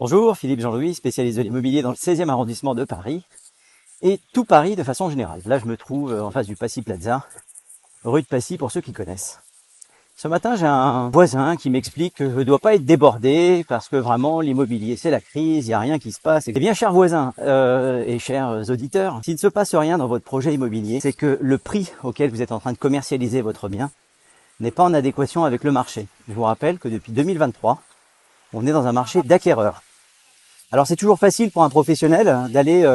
Bonjour, Philippe Jean-Louis, spécialiste de l'immobilier dans le 16e arrondissement de Paris et tout Paris de façon générale. Là, je me trouve en face du Passy Plaza, rue de Passy pour ceux qui connaissent. Ce matin, j'ai un voisin qui m'explique que je ne dois pas être débordé parce que vraiment l'immobilier c'est la crise, il n'y a rien qui se passe. Eh bien, chers voisins et chers auditeurs, s'il ne se passe rien dans votre projet immobilier, c'est que le prix auquel vous êtes en train de commercialiser votre bien n'est pas en adéquation avec le marché. Je vous rappelle que depuis 2023, on est dans un marché d'acquéreurs. Alors c'est toujours facile pour un professionnel d'aller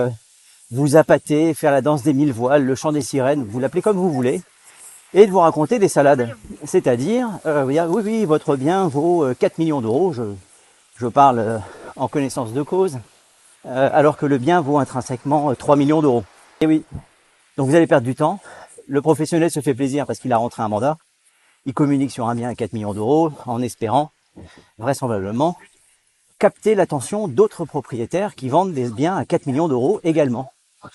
vous appâter, faire la danse des mille voiles, le chant des sirènes, vous l'appelez comme vous voulez, et de vous raconter des salades. C'est-à-dire, oui, votre bien vaut 4 millions d'euros, je parle en connaissance de cause, alors que le bien vaut intrinsèquement 3 millions d'euros. Et oui, donc vous allez perdre du temps, le professionnel se fait plaisir parce qu'il a rentré un mandat, il communique sur un bien à 4 millions d'euros en espérant, vraisemblablement, capter l'attention d'autres propriétaires qui vendent des biens à 4 millions d'euros également.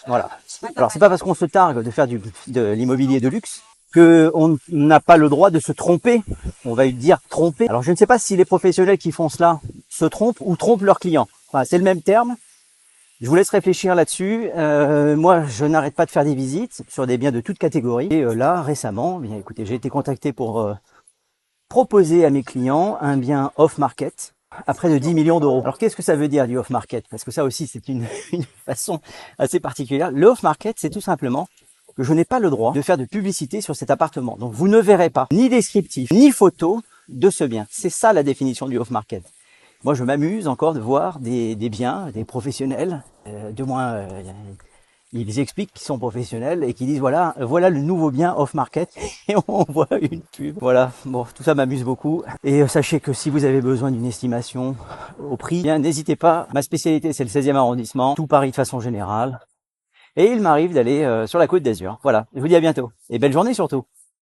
Voilà. Alors c'est pas parce qu'on se targue de faire de l'immobilier de luxe qu'on n'a pas le droit de se tromper. On va dire tromper. Alors je ne sais pas si les professionnels qui font cela se trompent ou trompent leurs clients. Enfin, c'est le même terme. Je vous laisse réfléchir là-dessus. Moi, je n'arrête pas de faire des visites sur des biens de toute catégorie. Et là, récemment, bien écoutez, j'ai été contacté pour proposer à mes clients un bien off-market à près de 10 millions d'euros. Alors qu'est-ce que ça veut dire du off-market? Parce que ça aussi c'est une façon assez particulière. Le off-market, c'est tout simplement que je n'ai pas le droit de faire de publicité sur cet appartement. Donc vous ne verrez pas ni descriptif, ni photo de ce bien. C'est ça la définition du off-market. Moi je m'amuse encore de voir des biens, des professionnels, du moins ils expliquent qu'ils sont professionnels et qu'ils disent voilà le nouveau bien off-market et on voit une pub. Voilà, bon, tout ça m'amuse beaucoup. Et sachez que si vous avez besoin d'une estimation au prix, bien n'hésitez pas. Ma spécialité c'est le 16e arrondissement, tout Paris de façon générale. Et il m'arrive d'aller sur la Côte d'Azur. Voilà, je vous dis à bientôt et belle journée surtout.